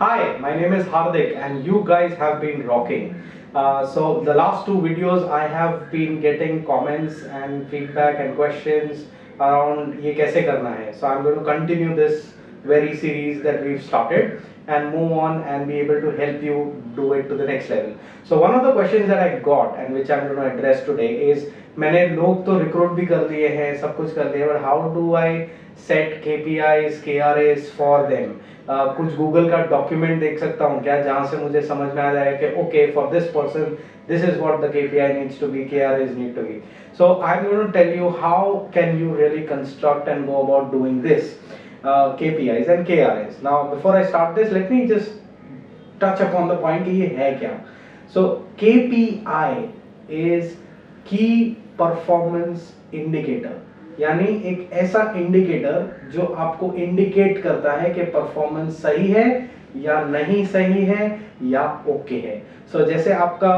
Hi, my name is Hardik and you guys have been rocking. So the last two videos I have been getting comments and feedback and questions around ये कैसे करना है. So I'm going to continue this very series that we've started and move on and be able to help you do it to the next level. So one of the questions that I got and which I'm going to address today is मैंने लोग तो recruit भी कर लिए हैं, सब कुछ कर लिया, but how do I set KPIs, KRAs for them? कुछ गूगल का डॉक्यूमेंट देख सकता हूँ क्या जहाँ से मुझे समझ में आ जाए कि okay for this person this is what the KPI needs to be, KRAs need to be. So I'm going to tell you how can you really construct and go about doing this KPIs and KRAs. Now before I start this, let me just touch upon the point कि ये है क्या. So KPI is Key Performance Indicator, यानी एक ऐसा indicator जो आपको indicate करता है कि परफॉर्मेंस सही है या नहीं सही है या ओके है. सो जैसे आपका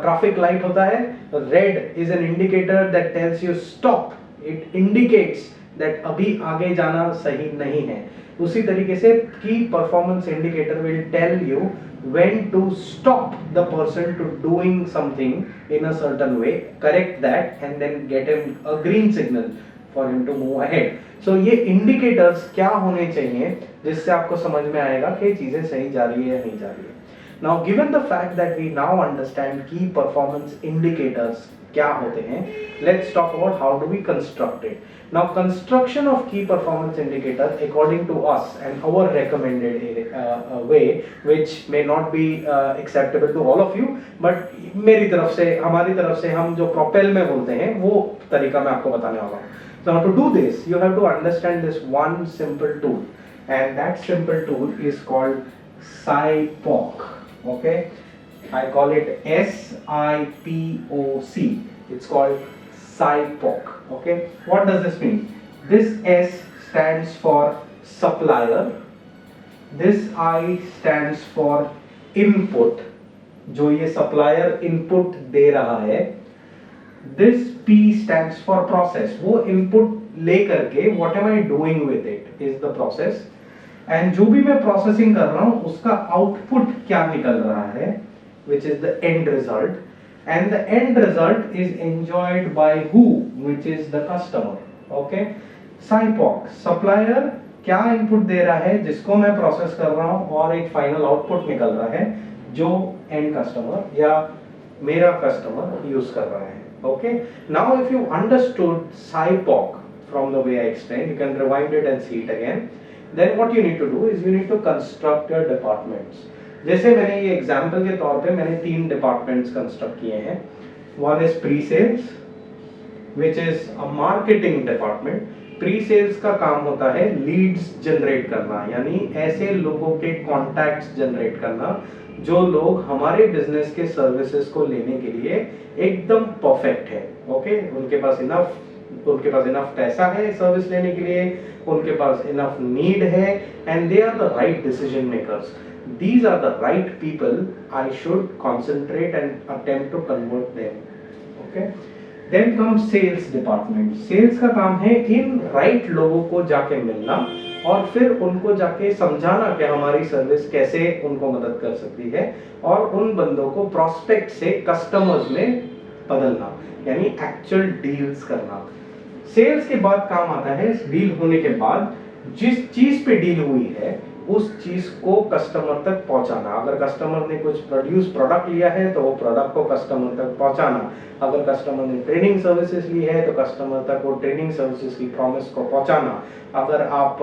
ट्रैफिक लाइट होता है, red is an indicator that tells you stop, it indicates that अभी आगे जाना सही नहीं है. उसी तरीके से key performance indicator will tell you when to stop the person to doing something in a certain way, correct that and then get him a green signal for him to move ahead. So ये indicators क्या होने चाहिए जिससे आपको समझ में आएगा कि चीजें सही जा रही है या नहीं जा रही है. Now given the fact that we now understand key performance indicators क्या होते हैं, let's talk about how do we construct it. Now construction of key performance indicator according to us and our recommended way, which may not be acceptable to all of you, but मेरी तरफ से, हमारी तरफ से हम जो propel में बोलते हैं वो तरीका मैं आपको बताने वाला हूँ. So now to do this, you have to understand this one simple tool, and that simple tool is called SIPOC. Okay, I call it SIPOC. It's called SIPOC. Okay, what does this mean? This S stands for supplier, this I stands for input, जो ये supplier input दे रहा है. This P stands for process, वो input लेकर के what am I doing with it is the process, and जो भी मैं processing कर रहा हूँ उसका output क्या निकल रहा है, which is the end result, and the end result is enjoyed by who, which is the customer. Okay, SIPOC, supplier क्या input दे रहा है जिसको मैं process कर रहा हूँ और एक final output निकल रहा है जो end customer या मेरा customer use कर रहा है. Okay, now if you understood SIPOC from the way I explained, you can rewind it and see it again. Then what you need to do is you need to construct your departments. जैसे मैंने ये example के तौर पे मैंने 3 departments construct किए हैं. One is pre sales which is a marketing department. Pre sales का काम होता है लीड्स जनरेट करना, यानी ऐसे लोगों के कॉन्टैक्ट्स जनरेट करना जो लोग हमारे बिजनेस के सर्विसेज को लेने के लिए एकदम परफेक्ट है. ओके, उनके पास इनफ पैसा है सर्विस लेने के लिए, उनके पास इनफ नीड है, and they are the right decision makers. These are the right people I should concentrate and attempt to convert them. Okay. Then comes sales department. Sales का काम है इन right लोगों को जाके मिलना और फिर उनको जाके समझाना कि हमारी सर्विस कैसे उनको मदद कर सकती है और उन बंदों को prospect से customers में बदलना, यानी actual deals करना. Sales के बाद काम आता है डील होने के बाद जिस चीज पे डील हुई है उस चीज को कस्टमर तक पहुंचाना. अगर कस्टमर ने कुछ प्रोडक्ट लिया है तो वो प्रोडक्ट को कस्टमर तक पहुंचाना. अगर कस्टमर ने ट्रेनिंग सर्विसेज ली है तो कस्टमर तक वो ट्रेनिंग सर्विसेज की प्रॉमिस को पहुंचाना. अगर आप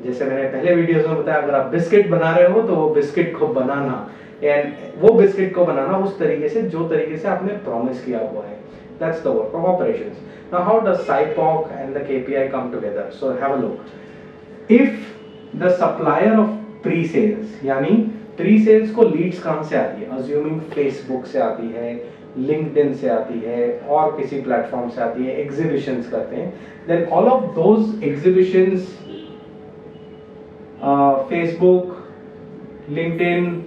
जैसे मैंने पहले वीडियोस में बताया, अगर आप बिस्किट बना रहे हो तो वो बिस्किट को बनाना, एंड वो बिस्किट को बनाना उस तरीके से जो तरीके से आपने प्रॉमिस किया हुआ है. That's the work of operations. Now how does SIPOC and the KPI come together? So have a look. If the supplier of pre-sales, यानी pre-sales को leads कहाँ से आती है? Assuming Facebook से आती है, LinkedIn से आती है और किसी प्लेटफॉर्म से आती है, exhibitions करते हैं, then all of those exhibitions, Facebook, LinkedIn,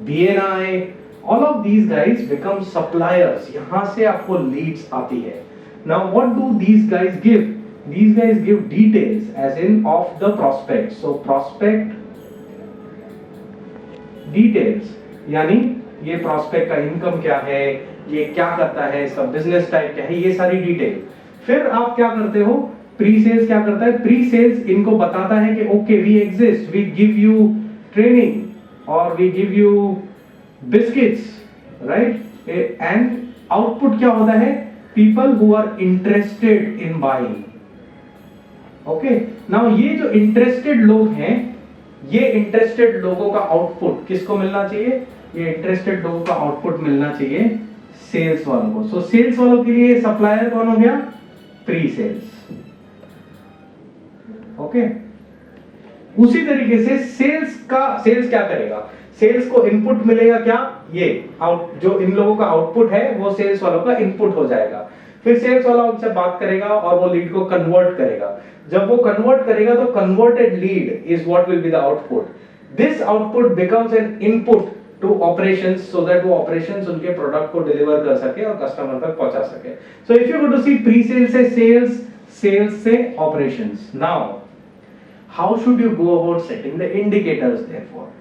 BNI, all of these guys become suppliers. यहाँ से आपको leads आती है. Now what do these guys give? These guys give details as in of the prospect. So prospect details, यानी ये prospect का income क्या है, ये क्या करता है, इसका बिजनेस टाइप क्या है, ये सारी डिटेल। फिर आप क्या करते हो, प्री सेल्स क्या करता है, प्री सेल्स इनको बताता है कि okay we exist, we give you training और we give you biscuits, right, and output क्या होता है, people who are interested in buying. Okay, now ये जो इंटरेस्टेड लोग हैं, ये इंटरेस्टेड लोगों का आउटपुट किसको मिलना चाहिए, ये इंटरेस्टेड लोगों का आउटपुट मिलना चाहिए सेल्स वालों को। सो सेल्स वालों के लिए सप्लायर कौन हो गया, प्री सेल्स। ओके, उसी तरीके से सेल्स क्या करेगा, सेल्स को इनपुट मिलेगा क्या, ये आउट जो इन लोगों का आउटपुट है वो सेल्स वालों का इनपुट हो जाएगा। फिर सेल्स वाला उनसे बात करेगा और वो लीड को कन्वर्ट करेगा। जब वो कन्वर्ट करेगा तो converted lead is what will be the output. This output becomes an input to operations, so that वो ऑपरेशंस उनके प्रोडक्ट को डिलीवर कर सके और कस्टमर तक पहुंचा सके। So if you go to see pre sales से सेल्स, सेल्स से operations. Now how should you go about setting the indicators therefore.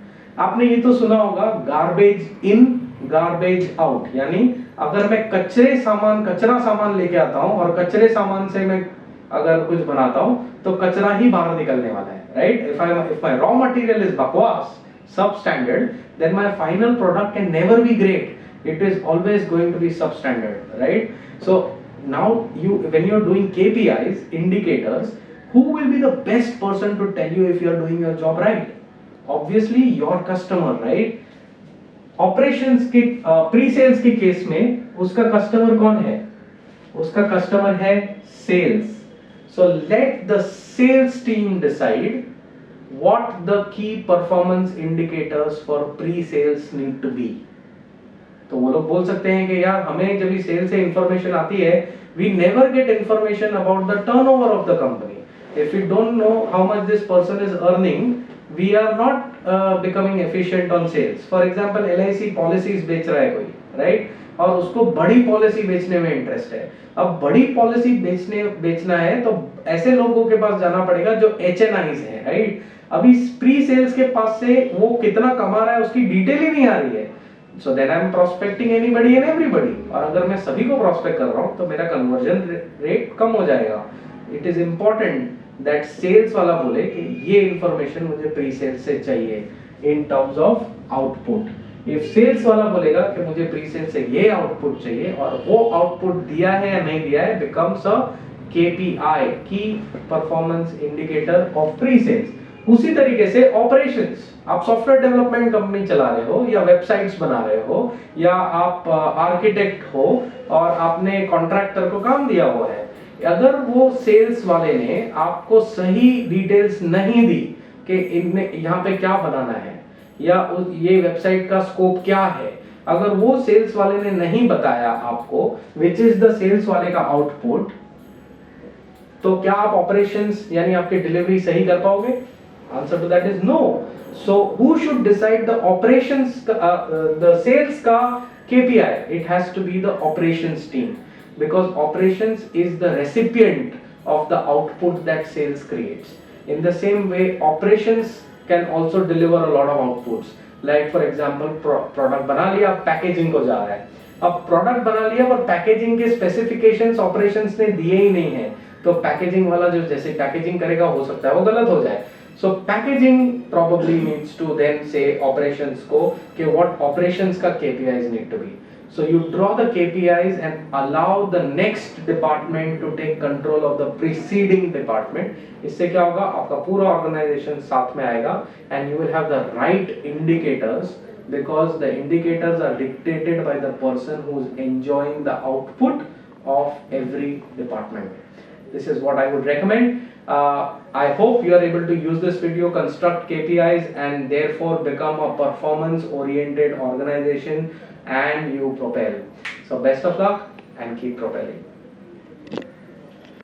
आपने ये तो सुना होगा गार्बेज इन गार्बेज आउट, यानी अगर मैं कचरा सामान लेके आता हूं और कचरे सामान से मैं अगर कुछ बनाता हूं तो कचरा ही बाहर निकलने वाला है, right. If my raw material is बकवास, substandard, then my final product can never be great. It is always going to be substandard, right? So now when you're doing KPIs, indicators, who will be the best person to tell you if you are doing your job right? Obviously your customer, right? Operations के pre-sales के case में उसका customer कौन है, उसका customer है sales. So let the sales team decide what the key performance indicators for pre-sales need to be. तो वो लोग बोल सकते हैं कि यार हमें जब सेल से इंफॉर्मेशन आती है, we never get information about the turnover of the company. If we don't know how much this person is earning, we are not becoming efficient on sales. For example, LIC policies बेच रहा है कोई, right? और उसको बड़ी policy बेचने में interest है। अब बड़ी पॉलिसी बेचना है तो ऐसे लोगों के पास जाना पड़ेगा जो HNIs हैं, राइट। अभी प्री सेल्स के पास से वो कितना कमा रहा है उसकी डिटेल ही नहीं आ रही है। So then I am prospecting anybody and everybody, और अगर मैं सभी को प्रोस्पेक्ट कर रहा हूं तो मेरा कन्वर्जन रेट कम हो जाएगा। It is important that sales वाला बोले कि ये इंफॉर्मेशन मुझे प्री सेल्स से चाहिए in terms of output. If sales वाला बोलेगा कि मुझे प्री सेल्स से ये आउटपुट चाहिए और वो आउटपुट दिया है या नहीं दिया है, becomes a KPI, key performance indicator of pre sales. उसी तरीके से ऑपरेशंस, आप सॉफ्टवेयर डेवलपमेंट कंपनी चला रहे हो या वेबसाइट्स बना रहे हो या आप आर्किटेक्ट हो और आपने कॉन्ट्रैक्टर को काम दिया हुआ है, अगर वो सेल्स वाले ने आपको सही डिटेल्स नहीं दी कि इनमें यहाँ पे क्या बनाना है या ये वेबसाइट का स्कोप क्या है, अगर वो सेल्स वाले ने नहीं बताया आपको विच इज द सेल्स वाले का आउटपुट, तो क्या आप ऑपरेशंस यानी आपकी डिलीवरी सही कर पाओगे? Answer to that is no. So who should decide the operations, the sales ka KPI? It has to be the operations team, because operations is the recipient of the output that sales creates. In the same way, operations can also deliver a lot of outputs. Like for example, product बना लिया, packaging को जा रहा है। अब product बना लिया पर packaging के specifications operations ने दिए ही नहीं है, तो packaging वाला जो जैसे packaging करेगा हो सकता है वो गलत हो जाए। So packaging probably needs to then say operations को कि what operations का KPIs need to be. So you draw the KPIs and allow the next department to take control of the preceding department. इससे क्या होगा, आपका पूरा organization साथ में आएगा and you will have the right indicators, because the indicators are dictated by the person who is enjoying the output of every department. This is what I would recommend. I hope you are able to use this video, construct KPIs and therefore become a performance oriented organization and you propel. So best of luck and keep propelling.